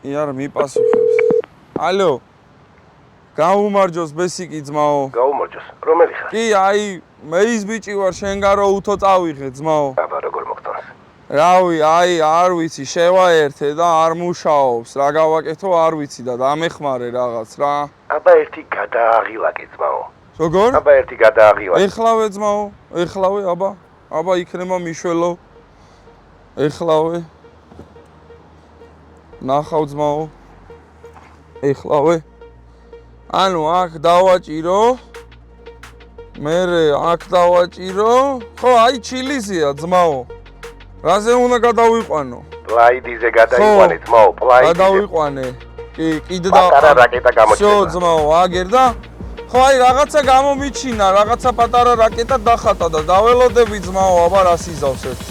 იარ მიპასუხებს. ალო. გაუმარჯოს ბესიკი ძმაო. გაუმარჯოს. რომელი ხარ? კი, აი, მე ის ბიჭი ვარ, შენგან რო უთო წავიღე ძმაო. აბა როგორ მოგწონს? რავი, აი, არ ვიცი, შევაერთე და არ მუშაობს. რა გავაკეთო, არ ვიცი და დამეხმარე რაღაც რა. აბა ერთი გადააღილაკე ძმაო. როგორ? აბა ერთი გადააღილაკე. ეხლავე ძმაო, ეხლავე, აბა. აბა იქნება მიშველო. ეხლავე. ნახავ ძმაო. ეხლავე. ანუ აქ დავაჭირო. მერე აქ დავაჭირო. ხო, აი ჩილიზეა ძმაო. რაზე უნდა გადავიყვანო? პლაიდიზე გადაიყვანე ძმაო, პლაიდიზე. გადავიყვანე. კი, კიდე და პატარა რაკეტა გამოჩნდა. всё, ძმაო, აგერ და ხო, აი რაღაცა გამომიჩინა, რაღაცა პატარა რაკეტა დახატა და დაველოდები ძმაო, აბა რას იზავს ერთ.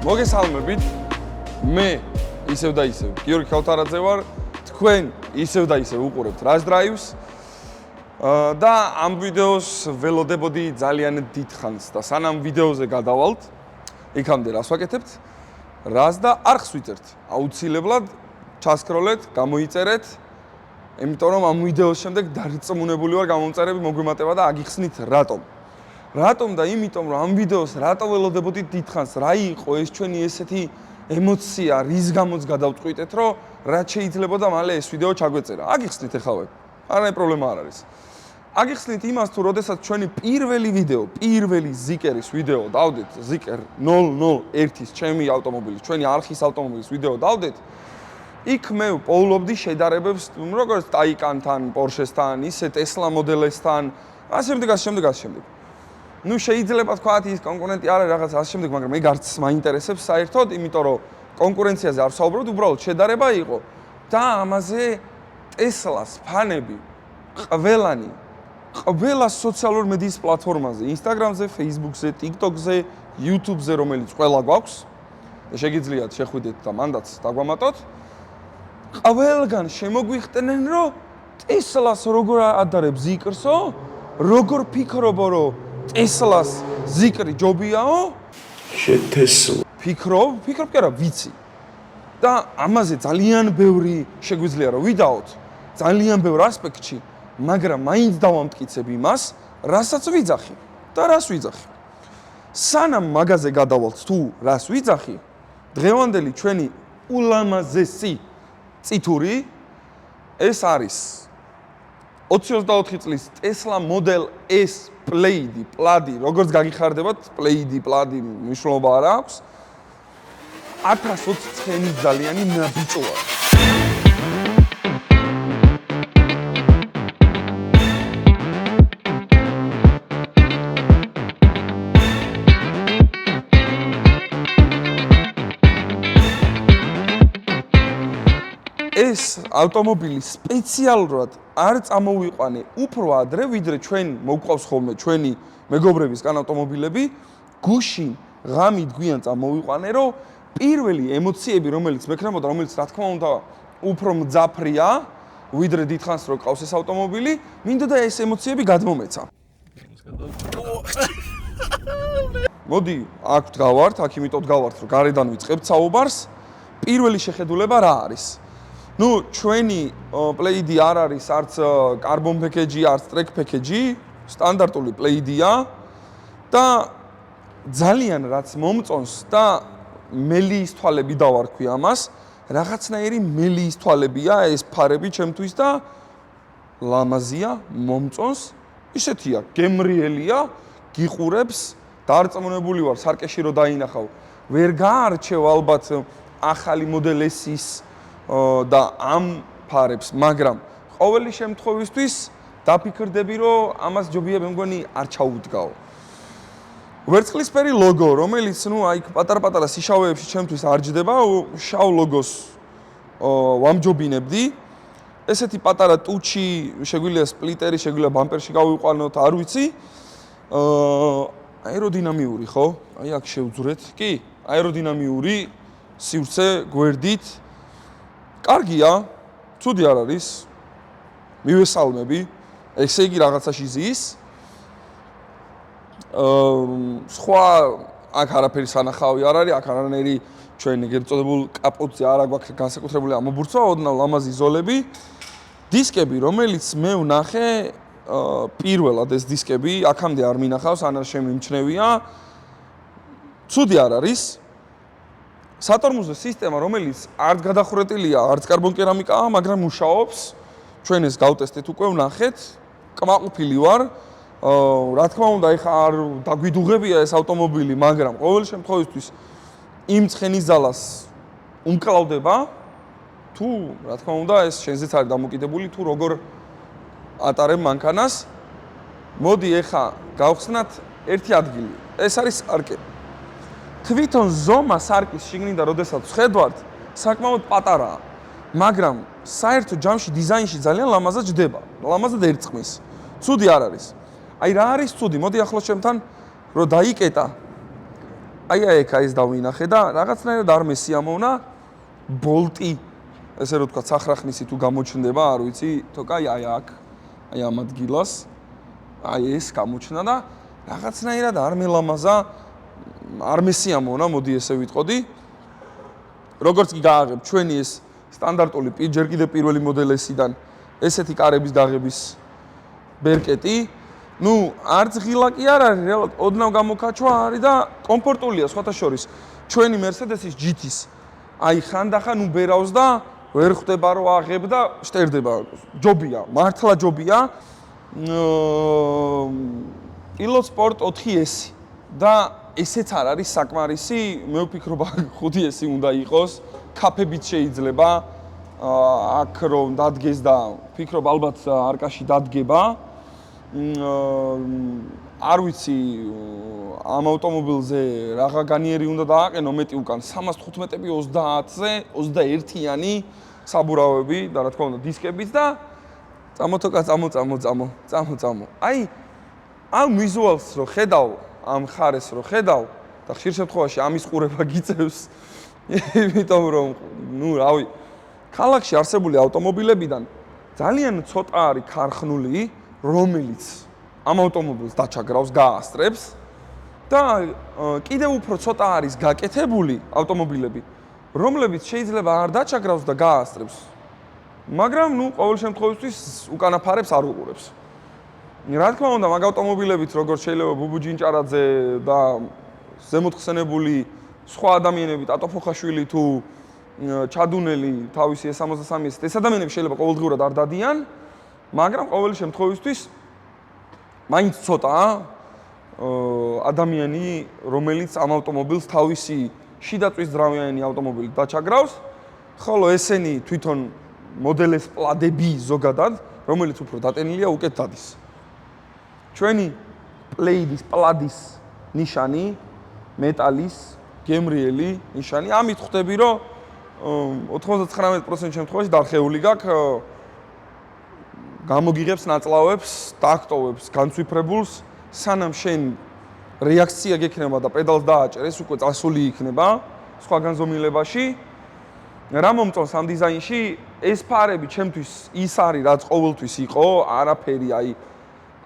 მოგესალმებით. მე ისევ და ისევ გიორგი ქავთარაძე ვარ. თქვენ ისევ და ისევ უყურებთ Rush Drives. და ამ ვიდეოს ველოდებოდი ძალიან დიდხანს და სანამ ვიდეოზე გადავალთ, იქამდე რას ვაკეთებთ? რას და არხს ვიწერთ. აუცილებლად ჩასკროლეთ, გამოიწერეთ. იმიტომ რომ ამ ვიდეოს შემდეგ დარწმუნებული ვარ გამომწერები მოგვიმატება და აგიხსნით რატომ. რატომ და იმიტომ რომ ამ ვიდეოს რატო ველოდებოდით დიდხანს, რა იყო ეს ჩვენი ესეთი ემოცია, რის გამოც გადავწყვიტეთ, რომ რაც შეიძლება და მალე ეს ვიდეო ჩაგვეწერა. აგიხსნით ეხავე. არა პრობლემა არ არის. აგიხსნით იმას თუ როდესაც ჩვენი პირველი ვიდეო, პირველი ზიკერის ვიდეო დავდეთ, ზიკერ 001-ის ჩემი ავტომობილის, ჩვენი არხის ავტომობილის ვიდეო დავდეთ, იქ მე პოულობდი შედარებებს, როგორც Taycan-თან, Porsche-სთან, ისე Tesla მოდელესთან, ასე შემდეგ. ნუ შეიძლება თქვათ ის კონკურენტი არ არის რაღაც ასე შემდეგ, მაგრამ მე გარც მაინტერესებს საერთოდ, იმიტომ რომ კონკურენციაზე არ ვსაუბრობ, უბრალოდ შედარება იყო და ამაზე Tesla-ს ფანები ყველანი ყველა სოციალურ მედიის პლატფორმაზე, Instagram-ზე, Facebook-ზე, TikTok-ზე, YouTube-ზე, რომელიც ყველა გვაქვს და შეგიძლიათ შეხვიდეთ და მანდაც დაგვამატოთ. ყველგან შემოგვიხტნენ, რომ Tesla-ს როგორ ადარებს ზიკრსო, როგორ ფიქრობო, რომ Tesla-ს ზიკრი ჯობიაო? Tesla. ფიქრობ კი არა, ვიცი. და ამაზე ძალიან ბევრი შეგვიძლია რომ ვიდაოთ, ძალიან ბევრ ასპექტში, მაგრამ მაინც დავამტკიცებ იმას, რასაც ვიძახი და რას ვიძახი. სანამ მაგაზე გადავალთ თუ რას ვიძახი, დღევანდელი ჩვენი ულამაზესი წითური ეს არის 2024 წლის Tesla Model S Plaid-ი, როგორც გაგიხარდებათ, Plaid-ი, მნიშვნელობა არ აქვს. 120 ცხენის ძალიანი ნაბიჯოა. ეს ავტომობილი სპეციალურად არ წამოვიყვანე უფრო ადრე, ვიდრე ჩვენ მოგყავს ხოლმე ჩვენი მეგობრებისგან ავტომობილები, გუშინ ღამით გვიან წამოვიყვანე, რომ პირველი ემოციები, რომელიც მექნებოდა, რომელიც რა თქმა უნდა უფრო მძაფრია, ვიდრე დიდხანს რო ყავს ეს ავტომობილი, მინდოდა ეს ემოციები გადმომეცა. მოდი, აქ ვდგავართ, აქ იმიტომ ვდგავართ, რომ გარედან ვიწყებთ საუბარს. პირველი შეხედულება რა არის? ნუ ჩვენი Plaid-ი არ არის არც carbon package-ი, არც track package-ი, სტანდარტული Plaid-ია და ძალიან რაც მომწონს და მელიის თვალები დავარქვი ამას, რაღაცნაირი მელიის თვალებია ეს ფარები ჩემთვის და ლამაზია, მომწონს, ისეთია, გემრიელია, გიყურებს, დარწმუნებული ვარ, სარკეში რო დაინახავ, ვერ გაარჩევ ალბათ ახალი Model S-ის და ამ ფარებს, მაგრამ ყოველი შემთხვევისთვის დაფიქრდები, რომ ამას ჯობია მე მგონი არ ჩაუდგაო. ვერცხლისფერი ლოგო, რომელიც აი პატარ-პატარა სიშავეებში ჩემთვის არ ჯდება, შავ ლოგოს ვამჯობინებდი. ესეთი პატარა ტუჩი, შეგვიძლია სპლიტერი, შეგვიძლია ბამპერში გავიყვანოთ, არ ვიცი. აეროდინამიური, ხო? აი აქ შევძვრეთ. კი, აეროდინამიური სივრცე გვერდით. კარგია, ცუდი არ არის. მივესალმები. ესე იგი რაღაცაში ზის. სხვა აქ არაფერი სანახავი არ არის, აქ არანაირი ჩვენ ეგრეთ წოდებულ კაპოტზე არ აქვს განსაკუთრებული ამობურცვა, ოდნავ ლამაზი ზოლები. დისკები, რომელიც მე ვნახე, პირველად ეს დისკები, აქამდე არ მინახავს, ან არ შემიმჩნევია. ცუდი არ არის. სატორმუზო სისტემა, რომელიც არც გადახურეტილია, არც კარბონ კერამიკაა, მაგრამ მუშაობს. ჩვენ ეს გავტესტეთ უკვე ვნახეთ. კმაყოფილი ვარ. რა თქმა უნდა, ეხა არ დაგვიდუღებია ეს ავტომობილი, მაგრამ ყოველ შემთხვევაში იმ ცხენის ძალას უმკლავდება. თუ რა თქმა უნდა, ეს შენზეც არის დამოკიდებული, თუ როგორ ატარებ მანქანას. მოდი ეხა გავხსნათ ერთი ადგილი. ეს არის სარკე. თვითონ ზომა სარკის შიგნიდან, როდესაც ვხედავთ, საკმაოდ პატარაა, მაგრამ საერთო ჯამში დიზაინში ძალიან ლამაზად ჯდება, ლამაზად ერწყმის. ცუდი არ არის. აი რა არის ცუდი? მოდი ახლა ჩემთან რომ დაიკეტა. აი ეხა ეს დავინახე და რაღაცნაირად არ მესიამოვნა ბოლტი, ესე რომ თქვა, სახრახნისი თუ გამოჩნდება, არ ვიცი, თოკა აი აქ, აი ამ ადგილას, აი ეს გამოჩნდა და რაღაცნაირად არ მელამაზა, არ მესიამოვნა, მოდი ესე ვიტყოდი. როგორც კი გააღებ ჩვენი ეს სტანდარტული ჯერ კიდევ პირველი მოდელისიდან ესეთი კარების გაღების ბერკეტი, ნუ არც ღილაკი არ არის, რეალურად ოდნავ გამოკაჩვა არის და კომფორტულია, სხვათა შორის. ჩვენი Mercedes-ის GT-ის აი ხანდახან უბერავს და ვერ ხვდება რომ აღებ და შტერდება. ჯობია, მართლა ჯობია. Pilot Sport 4S და ესეც არ არის საკმარისი, მე ვფიქრობ 5S უნდა იყოს, კაფებით შეიძლება აქ რომ დადგეს და ვფიქრობ ალბათ არკაში დადგება. არ ვიცი ამ ავტომობილზე რაღა განიერი უნდა დააყენო, მეტი უკან 315-ები 30-ზე 21-იანი საბურავები და რა თქმა უნდა დისკებიც და წამოთოკა წამო. აი ამ ვიზუალს რო ხედავ, ამ ხარეს რო ხედავ და ხშირ შემთხვევაში ამის ყურება გიწევს, იმიტომ რომ ნუ რავი, ქალაქში არსებული ავტომობილებიდან ძალიან ცოტა არის ქარხნული, რომელიც ამ ავტომობილს დაჩაგრავს, გაასწრებს და კიდევ უფრო ცოტა არის გაკეთებული ავტომობილები, რომლებიც შეიძლება არ დაჩაგრავს და გაასწრებს. მაგრამ ნუ ყოველ შემთხვევაში უკანაფარებს არ უყურებს. რა თქმა უნდა, მაგ ავტომობილებით როგორც შეიძლება ბუბუ ჯინჭარაძე და ზემოთხსენებული სხვა ადამიანები, ტატო ფოხაშვილი თუ ჩადუნელი თავისი S63-ის, ეს ადამიანები შეიძლება ყოველდღიურად არ დადიან, მაგრამ ყოველ შემთხვევაში მაინც ცოტაა ადამიანი, რომელიც ამ ავტომობილს თავისი შიდაწვის ძრავიანი ავტომობილით დაჩაგრავს, ხოლო ესენი თვითონ მოდელეს პლადები ზოგადად, რომელიც უფრო დატენილია, უკეთ დადის. ჩვენი პლეიდის პლადის ნიშანი, მეტალის, გემრიელი ნიშანი, ამით ხვდები, რომ 99% შემთხვევაში დარხეული გაქვს, გამოგიღებს ნაწლავებს, დააქტოვებს განცვიფრებულს, სანამ შენ რეაქცია გექნება და პედალს დააჭერეს, უკვე წასული იქნება სხვა განზომილებაში. რა მომწონს ამ დიზაინში? ეს ფარები ჩემთვის ის არის, რაც ყოველთვის იყო,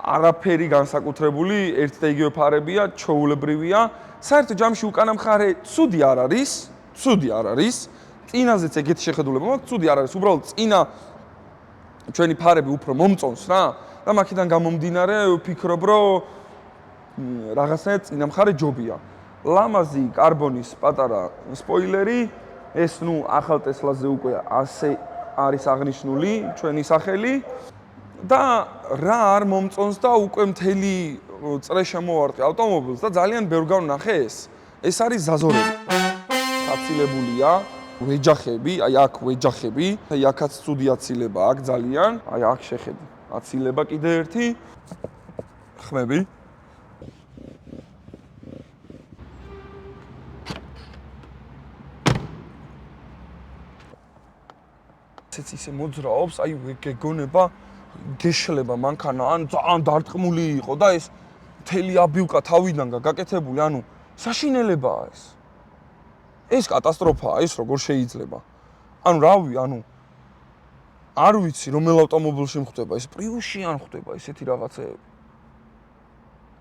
არაფერი განსაკუთრებული, ერთ და იგივე ფარებია, ჩვეულებრივია. საერთო ჯამში უკანა მხარე ცუდი არ არის. წინაზეც ეგეთი შეხედულება მაქვს, ცუდი არ არის, უბრალოდ წინა ჩვენი ფარები უფრო მომწონს რა და მაქედან გამომდინარე ვფიქრობ, რომ რაღაცნაირად წინა მხარე ჯობია. ლამაზი კარბონის პატარა სპოილერი, ეს ნუ ახალ ტესლაზე უკვე ასე არის აღნიშნული ჩვენი სახელი და რა არ მომწონს და უკვე მთელი წრე შემოვარტყე ავტომობილს და ძალიან ბევრ გავნახე ეს. ეს არის ზაზორები. აცილებულია ვეჯახები, აი აქ ვეჯახები, აი აქაც ცუდი აცილება აქ ძალიან, აი აქ შეხედი. აცილება კიდე ერთი. ხმები. ესეც ისე მოძრაობს, აი გეგონება, გეშლება მანქანა, ან ძალიან დარტყმული იყო და ეს მთელი აბიუკა თავიდან გაკეთებული, ანუ საშინელებაა ეს. ეს კატასტროფაა, ეს როგორ შეიძლება? ანუ რავი, არ ვიცი რომელ ავტომობილში ხდება, ეს პრიუსში ან ხდება ესეთი რაღაცეები.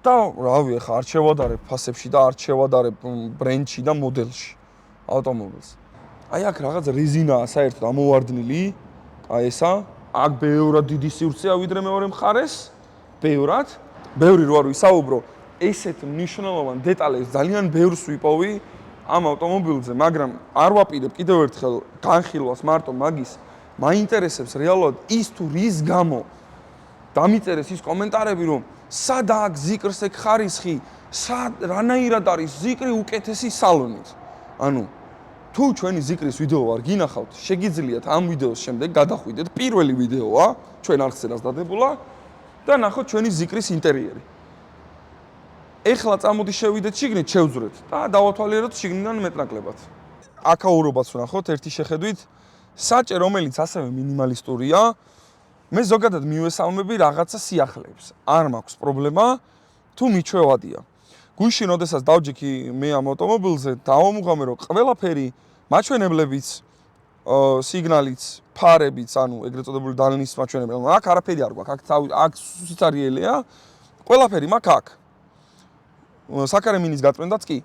და რავი, ახლა არ შევადარებ ფასებში და არ შევადარებ ბრენდში და მოდელში ავტომობილს. აი აქ რაღაც რეზინაა საერთოდ ამოვარდნილი, აი ესა, აქ ბევრად დიდი სივრცეა ვიდრე მეორე მხარეს, ბევრი რო არ ვისაუბრო, ესეთ მნიშვნელოვან დეტალებს ძალიან ბევრს ვიპოვი ამ ავტომობილზე, მაგრამ არ ვაპირებ კიდევ ერთხელ განხილვას მარტო მაგის, მაინტერესებს რეალურად ის თუ რის გამო დამიწერეს ის კომენტარები, რომ სადაა ზიკრს ეგ ხარისხი, რანაირად არის ზიკრი უკეთესი სალონით. ანუ თუ ჩვენი ზიკრის ვიდეო არ გინახავთ, შეგიძლიათ ამ ვიდეოს შემდეგ გადახვიდეთ, პირველი ვიდეოა ჩვენ არხზე რაც დადებულა და ნახოთ ჩვენი ზიკრის ინტერიერი. ეხლა წამოდი შევიდეთ შიგნით, შევძვრეთ და დავათვალიეროთ შიგნიდან მეტნაკლებად. აქაურობაც ვნახოთ ერთი შეხედვით, საჭე რომელიც ასევე მინიმალისტურია, მე ზოგადად მივესალმები რაღაცა სიახლეებს. არ მაქვს პრობლემა, თუ მიჩვევადია. გუშინ, როდესაც დავჯექი მე ამ ავტომობილზე, დავამუღამე, რომ ყველაფერი, მაჩვენებლებიც, სიგნალიც, ფარებიც, ანუ ეგრეთ წოდებული დალნის მაჩვენებლები, აქ არაფერი არ გვაქვს, აქ სიცარიელია, ყველაფერი მაქვს აქ. საკარემინის გაწმენდაც კი.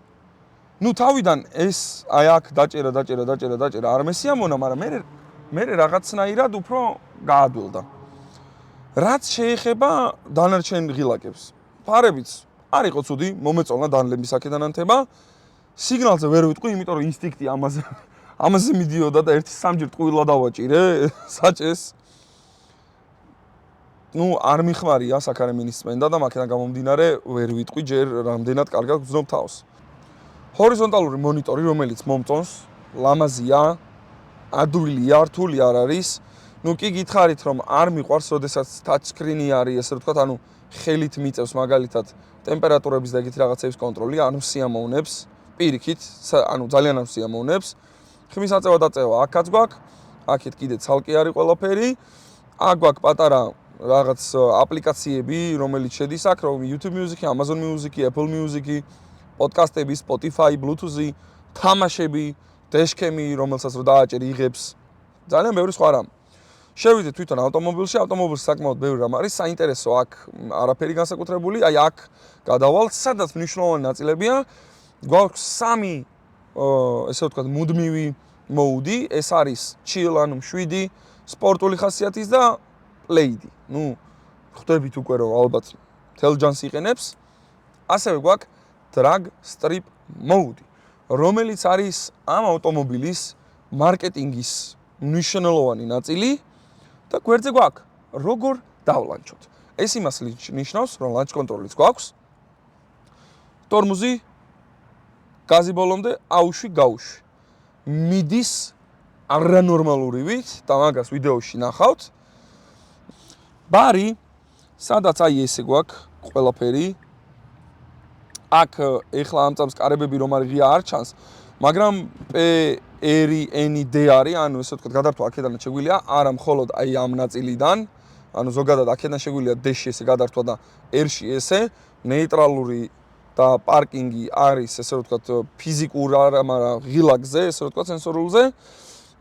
ნუ თავიდან ეს აი აქ დაჭერა არ მესიამონა, მაგრამ მე რაღაცნაირად უფრო გაადვილდა. რაც შეეხება დანარჩენ ღილაკებს. ფარებიც არ იყო ცუდი, მომეწონა დანლების აქედან ანთება. სიგნალზე ვერ ვიტყვი, იმიტომ რომ ინსტინქტი ამაზე მიდიოდა და ერთი სამჯერ ტყუილა დავაჭირე საჭეს. ნუ არ მიხმარია საკარემინის წმენდა და მაქედან გამომდინარე ვერ ვიტყვი ჯერ რამდენად კარგად გძნობ თავს. ჰორიზონტალური მონიტორი, რომელიც მომწონს, ლამაზია, ადვილია, რთული არ არის. ნუ კი გითხარით, რომ არ მიყვარს, როდესაც ტაჩსკრინი არის, ესე ვთქვათ, ანუ ხელით მიწევს მაგალითად ტემპერატურების და ეგეთი რაღაცების კონტროლი, არ მსიამოვნებს, პირიქით, ანუ ძალიან არ მსიამოვნებს. ხმის აწევა დაწევა აქაც გვაქვს, აქეთ კიდე ცალკე არის ყველაფერი. აქ გვაქვს პატარა რაღაც აპლიკაციები, რომელიც შედის აქ, რომ YouTube Music, Amazon Music, Apple Music, პოდკასტები, Spotify, Bluetooth, თამაშები, დეშკემი, რომელსაც რო დააჭერ იღებს. ძალიან ბევრი სხვა რამ. შევიდეთ თვითონ ავტომობილში, ავტომობილში საკმაოდ ბევრი რამ არის, საინტერესო აქ არაფერი განსაკუთრებული, აი აქ გადავალთ, სადაც მნიშვნელოვანი ნაწილებია. გვაქვს 3 ესე ვთქვათ, მუდმივი მოუდი, ეს არის chill, ანუ მშვიდი, სპორტული ხასიათის და play-დი. ნუ ხვდებით უკვე რომ ალბათ თელჯანს იყენებს. ასევე გვაქვს drag strip mode, რომელიც არის ამ ავტომობილის მარკეტინგის მნიშვნელოვანი ნაწილი და გვერდზე გვაქვს როგორ დავლანჩოთ. ეს იმას ნიშნავს, რომ launch control-იც გვაქვს. ტორმუზი გაზი ბოლომდე აუშვი გაუშვი. მიდის არანორმალურივით და მაგას ვიდეოში ნახავთ. ბარი, სადაც აი ესე გვაქვს ყველაფერი. აქ ეხლა ამ წამს კარებები რომ არ ღია არ ჩანს, მაგრამ PRND არის, ანუ ესე ვთქვათ, გადართვა აქედან შეგვიძლია, არა მხოლოდ აი ამ ნაწილიდან, ანუ ზოგადად აქედან შეგვიძლია D-ში ესე გადართვა და R-ში ესე, ნეიტრალური და პარკინგი არის, ესე ვთქვათ, ფიზიკურ არა, ღილაკზე, ესე ვთქვათ, სენსორულზე.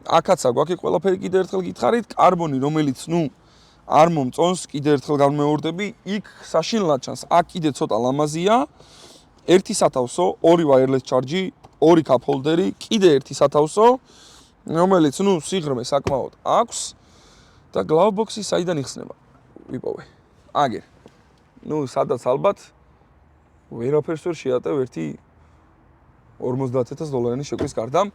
აქაცა გვაქვს ყველაფერი კიდე ერთხელ გითხარით, კარბონი, რომელიც ნუ არ მომწონს, კიდე ერთხელ განმეორდები, იქ საშინლად ჩანს, აქ კიდე ცოტა ლამაზია. ერთი სათავსო, 2 wireless charge, 2 cup holder-ი, კიდე ერთი სათავსო, რომელიც ნუ სიღრმე საკმაოდ აქვს და glove box-ი საიდან იხსნება? ვიპოვე. აგერ. ნუ სადაც ალბათ ვერაფერს ვერ შეატევ ერთი $50,000 შეკვის გარდა.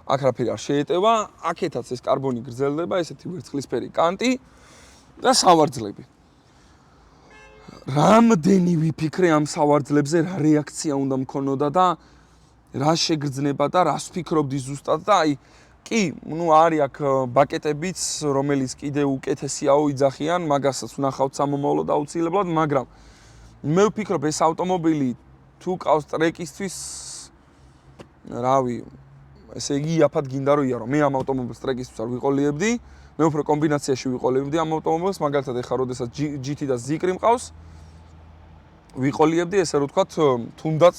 აქ რაფერი არ შეეტევა, აქეთაც ეს კარბონი გრძელდება, ესეთი ვერცხლისფერი კანტი და სავარძლები. რამდენი ვიფიქრე ამ სავარძლებზე, რა რეაქცია უნდა მქონოდა და რა შეგრძნება და რას ვფიქრობდი ზუსტად და აი კი, ნუ არის აქ ბაკეტებიც, რომელიც კიდე უკეთესიაო იძახიან, მაგასაც ვნახავთ სამომავლოდ აუცილებლად, მაგრამ მე ვფიქრობ ეს ავტომობილი თუ ყავს ტრეკისთვის, რავი, ესე იგი იაფად გინდა რომ იარო. მე ამ ავტომობილს ტრეკისთვის არ ვიყოლიებდი, მე უფრო კომბინაციაში ვიყოლებდი ამ ავტომობილს, მაგალითად ეხლა როდესაც GT და Zikri მყავს, ვიყოლიებდი ესე რომ ვთქვათ, თუნდაც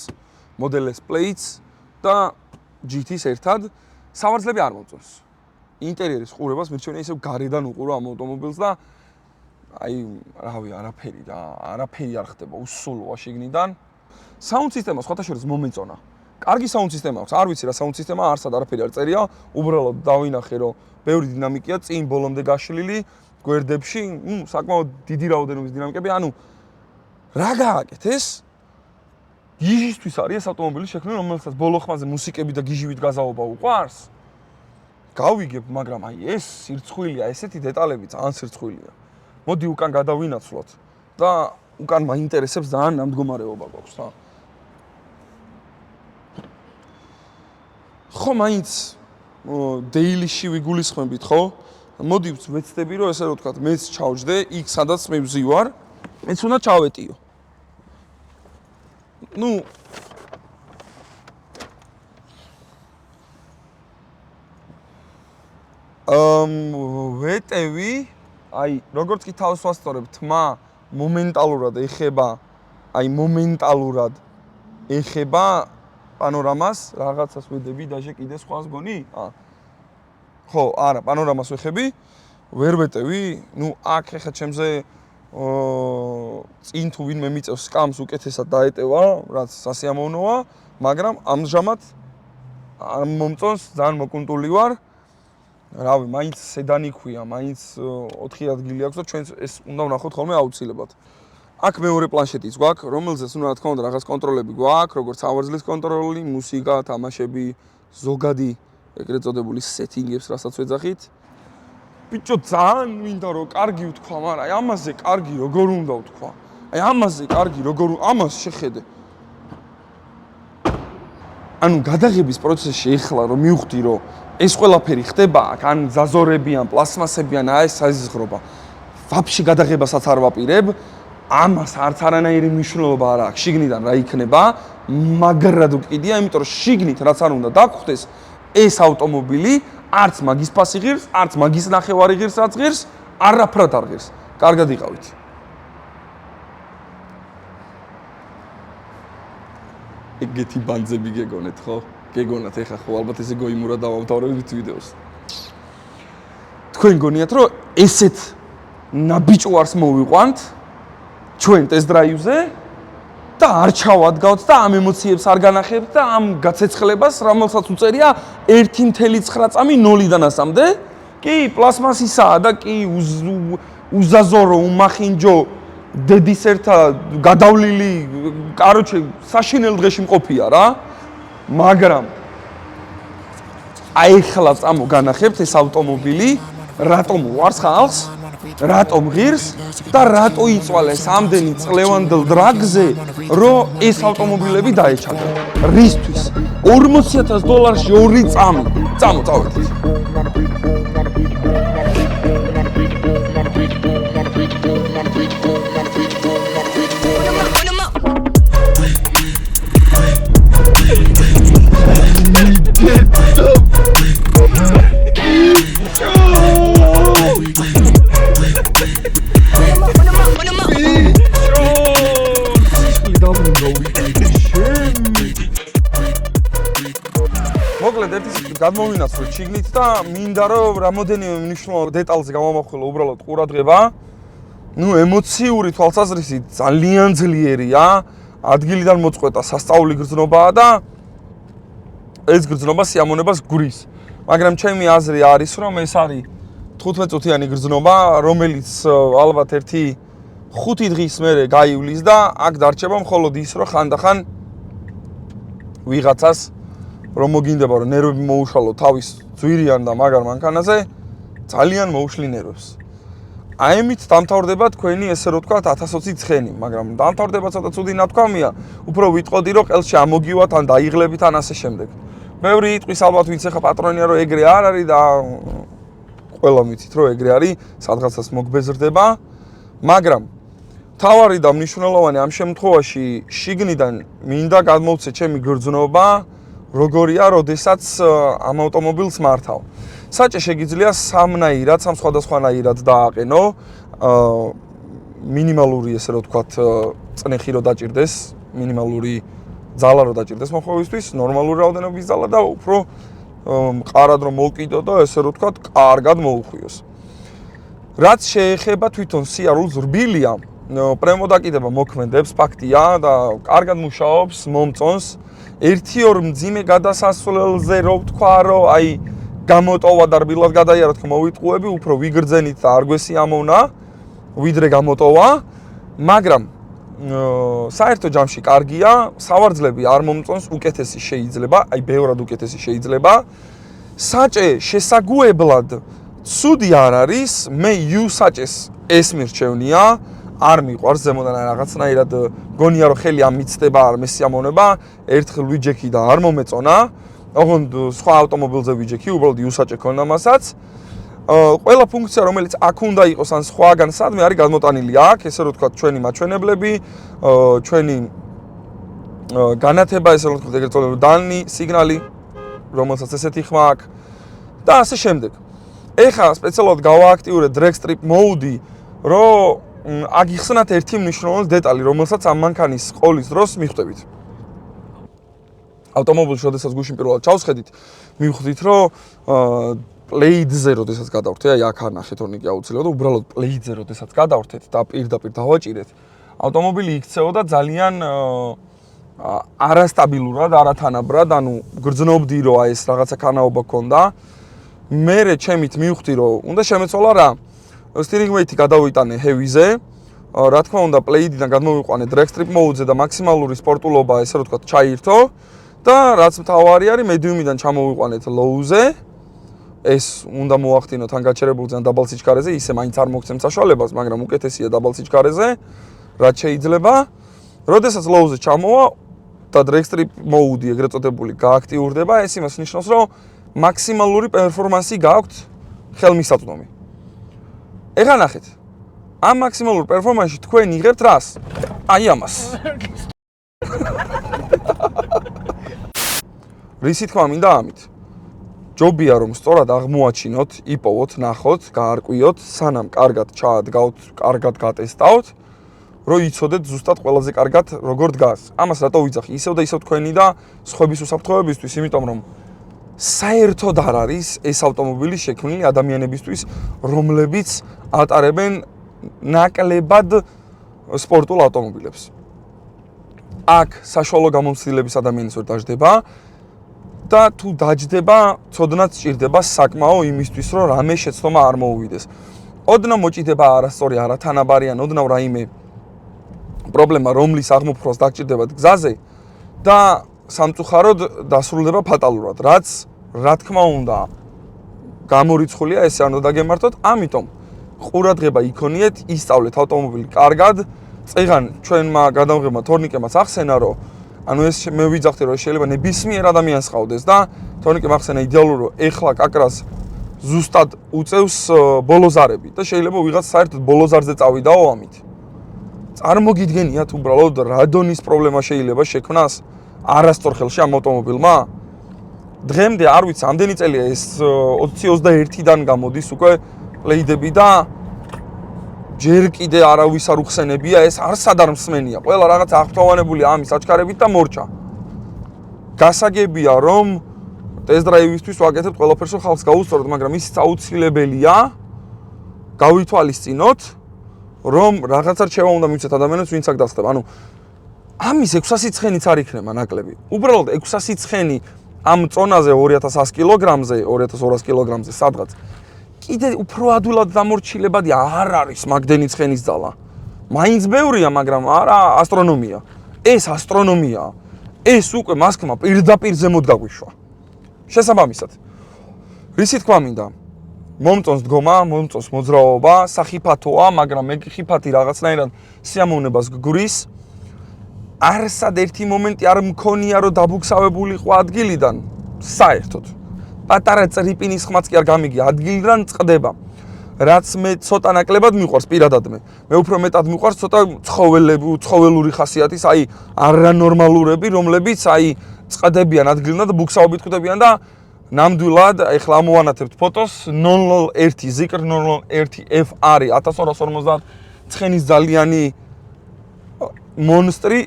Model S Plates და GT-ს ერთად სავარძლები არ მომწონს. ინტერიერის ყურებას მირჩენია ისევ გარედან უყურო ამ ავტომობილს და აი, რავი, არაფერი არ ხდება, უსულოა შიგნიდან. Sound სისტემა სხვათა შორის მომეწონა. კარგი sound სისტემა აქვს. არ ვიცი რა sound სისტემა, არსად არაფერი არ წერია. უბრალოდ დავინახე, რომ ბევრი დინამიკია წინ ბოლომდე გაშლილი გვერდებში, საკმაოდ დიდი რაოდენობის დინამიკები. ანუ რა გააკეთეს? გიჟისთვის არის ეს ავტომობილი შექმნილი, რომელსაც ბოლო ხმაზე მუსიკები და გიჟივით გაზაობა უყვარს. გავიგებ, მაგრამ აი ეს სირცხვილია, ესეთი დეტალები ძალიან სირცხვილია. მოდი უკან გადავინაცვლოთ და უკან მაინტერესებს ძალიან ამ მდგომარეობა გვაქვს რა. ხო, მაინც დეილიში ვიგულისხმებით, ხო? მოდი ვეცდები, რომ ესე რომ ვთქვათ, მეც ჩავჯდე იქ, სადაც მე ვზივარ, მეც უნდა ჩავეტიო. ვეტევი, აი, როგორც კი თავს ვასწორებ, თმა მომენტალურად ეხება პანორამას, რაღაცას ვედები დაჟე კიდე სხვას გონი? ხო, არა, პანორამას ვეხები, ვერ ვეტევი, აქ ეხა ჩემზე წინ თუ ვინმე მიწევს სკამს უკეთესად დაეტევა, რაც სასიამოვნოა, მაგრამ ამჟამად არ მომწონს, ძალიან მოკუნტული ვარ. რავი, მაინც სედანი ქვია, მაინც 4 ადგილი აქვს და ჩვენს ეს უნდა ვნახოთ ხოლმე აუცილებლად. აქ მეორე პლანშეტიც გვაქვს, რომელზეც უნდა რა თქმა უნდა რაღაც კონტროლები გვაქვს, როგორც სავარძლის კონტროლი, მუსიკა, თამაშები, ზოგადი ეგრეთ წოდებული სეტინგებს, რასაც ვეძახით. ბიჭო, ძალიან მინდა რომ კარგი ვთქვა, მაგრამ აი ამაზე კარგი როგორ უნდა ვთქვა? აი ამაზე კარგი როგორ ამას შეხედე. ანუ გადაღების პროცესში ეხლა რომ მივხვდი რომ ეს ყველაფერი ხდება აქ, ან ზაზორები, ან პლასმასები, ან ეს საზღრობა. ვაფშე გადაღებასაც არ ვაპირებ, ამას არც არანაირი მნიშვნელობა არ აქვს, შიგნიდან რა იქნება, მაგრად ვკიდია, იმიტომ რომ შიგნით რაც არ უნდა დაგხვდეს, ეს ავტომობილი არც მაგის ფასი ღირს, არც მაგის ნახევარი ღირს, რაც ღირს, არაფრად არ ღირს. კარგად იყავით. ეგეთი ბანძები გეგონეთ, ხო? გეგონათ ეხა ხო ალბათ ესე გოიმურად დავამთავრებთ ვიდეოს. თქვენ გონიათ რომ ესეთ ნაბიჭვარს მოვიყვანთ ჩვენ ტესტ დრაივზე და არ ჩავადგავთ და ამ ემოციებს არ განახებთ და ამ გაცეცხლებას, რომელსაც უწერია 1.9 წამი 0-დან 100-მდე. კი, პლასმასისაა და კი უზაზორო, უმახინჯო დედის ერთა გადავლილი, კაროჩე, საშინელ დღეში მყოფია რა. მაგრამ აი ხლა წამო განახებთ ეს ავტომობილი, რატომ უარს ხალხს, რატომ ღირს და რატო იწვალეს ამდენი წლევანდელ დრაგზე, რომ ეს ავტომობილები დაეჩაგა. რისთვის? $40,000 2 წამი. წავედით. მოკლედ ერთის გადმოვინაცვლეთ შიგნით და მინდა რომ რამოდენიმე მნიშვნელოვან დეტალზე გავამახვილო უბრალოდ ყურადღება. ემოციური თვალსაზრისით ძალიან ძლიერია, ადგილიდან მოწყვეტა სასწაული გრძნობაა და ეს გრძნობა სიამონებას გვრის. მაგრამ ჩემი აზრი არის, რომ ეს არის 15 წუთიანი გრძნობა, რომელიც ალბათ 1-5 დღის მერე გაივლის და აქ დარჩება მხოლოდ ის, რომ ხანდახან ვიღაცას რომ მოგინდება რომ ნერვები მოუშალო თავის ძვირიან და მაგარ მანქანაზე, ძალიან მოუშლი ნერვებს. აიმით დამთავრდება თქვენი ესე რომ ვთქვათ 1020 ცხენი, მაგრამ დამთავრდება ცოტა ცუდი ნათქვამია, უფრო ვიტყოდი რომ ყელში ამოგივათ ან დაიღლებით ან ასე შემდეგ. ბევრი იტყვის ალბათ ვინც ახლა პატრონია რომ ეგრე არ არის და ყველა მიცით რომ ეგრე არის, სადღაცას მოგბეზრდება, მაგრამ თავარი და მნიშვნელოვანი ამ შემთხვევაში შიგნიდან მინდა გადმოვცე ჩემი გრძნობა, როგორია, როდესაც ამ ავტომობილს მართავ. საჭე შეგიძლია სამნაირად, სამ სხვადასხვანაირად დააყენო. მინიმალური, ესე რომ ვთქვათ, წნეხი რო დაჭირდეს, მინიმალური ძალა რო დაჭირდეს მოხვევისთვის, ნორმალური რაოდენობის ძალა და უფრო მყარად რომ მოვკიდო და ესე რომ ვთქვათ, კარგად მოუხვიოს. რაც შეეხება თვითონ სიარულს, რბილია, პრემოდაკიდება მოქმედებს, ფაქტია და კარგად მუშაობს, მომწონს. 1-2 მძიმე გადასასვლელზე რო ვთქვა, რომ აი გამოტოვა და რბილად გადაიარა თქო მოვიტყუები, უფრო ვიგრძენით და არ გვესიამოვნა, ვიდრე გამოტოვა, მაგრამ საერთო ჯამში კარგია, სავარძლები არ მომწონს, უკეთესი შეიძლება, აი ბევრად უკეთესი შეიძლება. საჭე შესაგუებლად ცუდი არ არის, მე U საჭეს ეს მირჩევნია, არ მიყვარს ზემოდან რაღაცნაირად გონია რომ ხელი ამიცდება, არ მესიამოვნება, ერთხელ ვიჯექი და არ მომეწონა. ოღონდ სხვა ავტომობილზე ვიჯექი, უბრალოდ U საჭე ქონდა მასაც. ყველა ფუნქცია, რომელიც აქ უნდა იყოს ან სხვაგან სადმე არის გადმოტანილი აქ, ესე რომ ვთქვათ, ჩვენი მაჩვენებლები, ჩვენი განათება, ესე რომ ვთქვათ, ეგრეთ წოდებული დანი, სიგნალი, რომელსაც ესეთი ხმა აქვს და ასე შემდეგ. ეხლა სპეციალურად გავააქტიურე drag strip mode-ი, რომ აგიხსნათ ერთი მნიშვნელოვანი დეტალი, რომელსაც ამ მანქანის ყოლის დროს მიხვდებით. ავტომობილში, როდესაც გუშინ პირველად ჩავსხედით, მივხვდით, რომ Play-ზე როდესაც გადავრთე, აი აქ ანახეთ ორნიკი აუცილებლად, უბრალოდ Play-ზე როდესაც გადავრთეთ და პირდაპირ დავაჭირეთ, ავტომობილი იქცეოდა ძალიან არასტაბილურად, არათანაბრად, ანუ გრძნობდი რომ აი ეს რაღაცა ქანაობა ქონდა. მერე ჩემით მივხვდი რომ უნდა შემეცვალა რა. Steering weight-ი გადავიტანე heavy-ზე. რა თქმა უნდა, Play-დან გადმოვიყვანე drag strip mode-ზე და მაქსიმალური სპორტულობა, ესე რომ ვთქვათ, ჩაირთო და რაც მთავარი არის, medium-დან ჩამოვიყვანეთ low-ზე. ეს უნდა მოახდინოთ ან გაჩერებულზე ან დაბალ სიჩქარეზე, ისე მაინც არ მოგცემ საშუალებას, მაგრამ უკეთესია დაბალ სიჩქარეზე, რაც შეიძლება. როდესაც low-ზე ჩამოვა და drag strip mode-ი ეგრეთ წოდებული გააქტიურდება, ეს იმას ნიშნავს, რომ მაქსიმალური პერფორმანსი გაქვთ ხელმისაწვდომი. ეხლა ნახეთ. ამ მაქსიმალურ პერფორმანსში თქვენ იღებთ რას? აი ამას. რისი თქვა მინდა ამით? ჯობია რომ სწორად აღმოაჩინოთ, იპოვოთ, ნახოთ, გაარკვიოთ, სანამ კარგად ჩაადგავთ, კარგად გატესტავთ, რომ იცოდეთ ზუსტად ყველაზე კარგად როგორ დგას. ამას რატო ვიძახი? ისევ და ისევ თქვენი და სხვების უსაფრთხოებისთვის, იმიტომ რომ საერთოდ არ არის ეს ავტომობილი შექმნილი ადამიანებისთვის, რომლებიც ატარებენ ნაკლებად სპორტულ ავტომობილებს. აქ საშუალო გამომცდილების ადამიანის ვერ დაждდება და თუ დაждდება, ცოდნაც სჭირდება საკმაო იმისთვის, რომ რამე შეცდომა არ მოუვიდეს. ოდნავ მოჭიდება არასწორი, არათანაბარი ან ოდნავ რაიმე პრობლემა, რომლის აღმოფხვრას დაგჭირდებათ გზაზე და სამწუხაროდ დასრულდება ფატალურად, რაც რა თქმა უნდა გამორიცხულია, ესე არ უნდა დაგემართოთ, ამიტომ ყურადღება იქონიეთ, ისწავლეთ ავტომობილი კარგად. წეგან ჩვენმა გადამღებმა თორნიკემაც ახსენა, რომ ანუ ეს მე ვიძახდი, რომ შეიძლება ნებისმიერ ადამიანს ყავდეს და თორნიკემ ახსენა იდეალურად, რომ ეხლა კაკრას ზუსტად უწევს ბოლოზარები და შეიძლება ვიღაც საერთოდ ბოლოზარზე წავიდაო ამით. წარმოგიდგენიათ უბრალოდ რა დონის პრობლემა შეიძლება შექმნას არასწორ ხელში ამ ავტომობილმა? დღემდე არ ვიცი, ამდენი წელია ეს 20-21-დან გამოდის უკვე Play-დები და ჯერ კიდე არავის არ უხსენებია, ეს არსად არ მსმენია. ყველა რაღაც აღფრთოვანებულია ამის აჩქარებით და მორჩა. გასაგებია, რომ ტესტ-დრაივისთვის ვაკეთებთ ყველაფერს, რომ ხალხს გაუსწოროთ, მაგრამ ისიც აუცილებელია გავითვალისწინოთ, რომ რაღაცა რჩევა უნდა მივცეთ ადამიანებს, ვინც აქ დასხდება. ანუ ამის 600 ცხენიც არ იქნება ნაკლები. უბრალოდ 600 ცხენი ამ წონაზე 2100 კილოგრამზე, 2200 კილოგრამზე სადღაც კიდე უფრო ადვილად დამორჩილებადი არ არის მაგდენი ცხენის ძალა. მაინც ბევრია, მაგრამ არა ასტრონომია. ეს ასტრონომია. ეს უკვე მასქმა პირდაპირ ზემოთ გაგვიშვა. შესაბამისად. რისი თქვა მინდა? მომწონს დგომა, მომწონს მოძრაობა, სახიფათოა, მაგრამ ეგ ხიფათი რაღაცნაირად სიამოვნებას გგვრის. არსად ერთი მომენტი არ მქონია, რომ დაბუქსავებულიყო ადგილიდან, საერთოდ. პატარა წრიპინის ხმაც კი არ გამიგია, ადგილიდან წყდება. რაც მე ცოტა ნაკლებად მიყვარს პირადად მე. მე უფრო მეტად მიყვარს ცოტა ცხოველური ხასიათის, აი არანორმალურები, რომლებიც აი წყდებიან ადგილიდან და ბუქსაობით ხვდებიან და ნამდვილად ეხლა ამოვანათებთ ფოტოს 001 ზიკრ 001 F არის 1250 ცხენის ძალიანი მონსტრი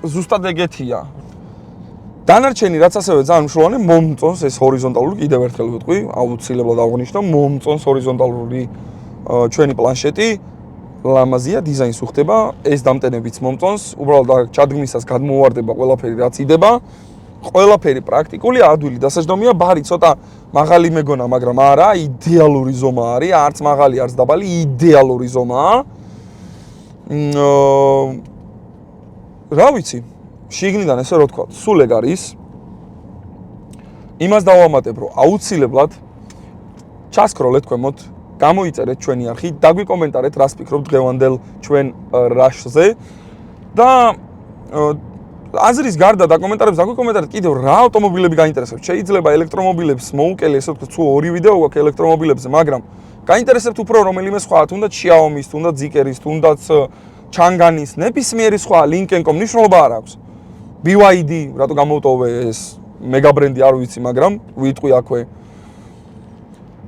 ზუსტად ეგეთია. დანარჩენი რაც ასევე ძალიან მნიშვნელოვანი მომწონს ეს ჰორიზონტალური კიდევ ერთხელ ვიტყვი, აუცილებლად აღნიშნო, მომწონს ჰორიზონტალური ჩვენი პლანშეტი. ლამაზია, დიზაინს უხდება, ეს დამტენებიც მომწონს, უბრალოდ ჩადგმისას გადმოვარდება ყველაფერი რაც იდება. ყველაფერი პრაქტიკული, ადვილი დასაჯდომია, ბარი ცოტა მაღალი მეგონა, მაგრამ არა, იდეალური ზომა არის, არც მაღალი, არც დაბალი, იდეალური ზომაა. რა ვიცი, შიგნიდან ესე რო თქვა, სულ ეგ არის. იმას დავამატებ, რომ აუცილებლად ჩასკროლეთ ქვემოთ, გამოიწერეთ ჩვენი არხი, დაგვიკომენტარეთ, რას ფიქრობთ დღევანდელ ჩვენ რაშზე და აზრის გარდა დაკომენტარებს დაგვიკომენტარეთ კიდევ რა ავტომობილები გაინტერესებთ. შეიძლება ელექტრომობილებს მოუკელე, ესე ვთქვათ, თუ ორი ვიდეო გვაქვს ელექტრომობილებზე, მაგრამ გაინტერესებთ უფრო რომელიმე სხვა, თუნდაც Xiaomi-ის, თუნდაც Zeekr-ის, თუნდაც Chang'an-ის, ნებისმიერი სხვა link-ენ-კომ მნიშვნელობა არ აქვს. BYD, რატო გამოვტოვე ეს მეგა ბრენდი არ ვიცი, მაგრამ ვიტყვი აქვე.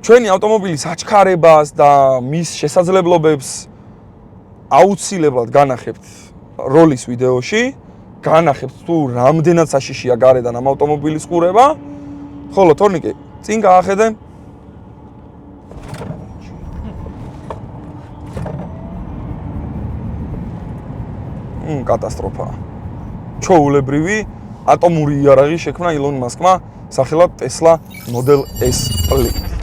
ჩვენი ავტომობილის აჩქარებას და მის შესაძლებლობებს აუცილებლად განახებთ როლის ვიდეოში. განახებთ თუ რამდენად საშიშია გარედან ამ ავტომობილის ყურება. ხოლო თორნიკე, წინ გაახედე. კატასტროფა. ჩოულებრივი ატომური იარაღი შექმნა ილონ მასკმა სახელად Tesla Model S Plaid.